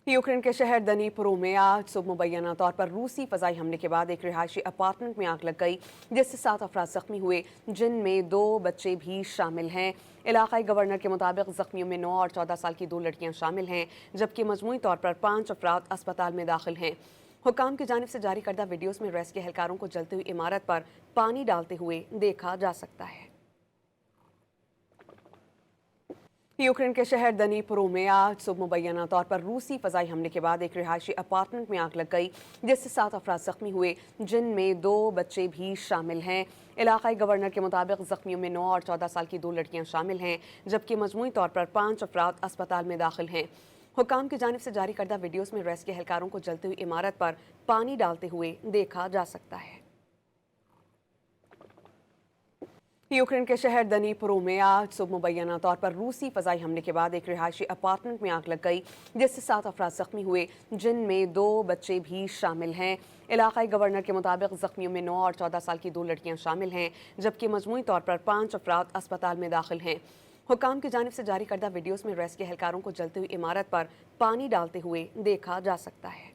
Ukraine के शहर दनीप्रो में आज सुबह मुबैना तौर पर रूसी फजाई हमले के बाद एक रिहायशी अपार्टमेंट में आग लग गई, जिससे 7 अफराद जख्मी हुए, जिनमें 2 बच्चे भी शामिल हैं। इलाकाई गवर्नर के मुताबिक जख्मियों में 9 और 14 साल की 2 लड़कियां शामिल हैं, जबकि मजमूई तौर पर 5 अफराद अस्पताल में दाखिल हैं। हुकाम की जानिब से जारी करदा वीडियोस में रेस्क्यू एहलकारों को जलती हुई इमारत पर पानी डालते हुए देखा जा सकता है। यूक्रेन के शहर दनीप्रो में आज सुबह मुबैना तौर पर रूसी फजाई हमले के बाद एक रिहायशी अपार्टमेंट में आग लग गई, जिससे 7 अफराद जख्मी हुए, जिनमें 2 बच्चे भी शामिल हैं। इलाकाई गवर्नर के मुताबिक जख्मियों में 9 और 14 साल की 2 लड़कियां शामिल हैं, जबकि मजमूई तौर पर 5 अफराद अस्पताल में दाखिल हैं। हुकाम की जानिब से जारी करदा वीडियोस में रेस्क्यू एहलकारों को जलती हुई इमारत पर पानी डालते हुए देखा जा सकता है। यूक्रेन के शहर दनीप्रो में आज सुबह मुबैना तौर पर रूसी फजाई हमले के बाद एक रिहायशी अपार्टमेंट में आग लग गई, जिससे 7 अफराद जख्मी हुए, जिनमें 2 बच्चे भी शामिल हैं। इलाकाई गवर्नर के मुताबिक जख्मियों में 9 और 14 साल की 2 लड़कियां शामिल हैं, जबकि मजमूई तौर पर 5 अफराद अस्पताल में दाखिल हैं। हुकाम की जानिब से जारी करदा वीडियोस में रेस्क्यू एहलकारों को जलती हुई इमारत पर पानी डालते हुए देखा जा सकता है।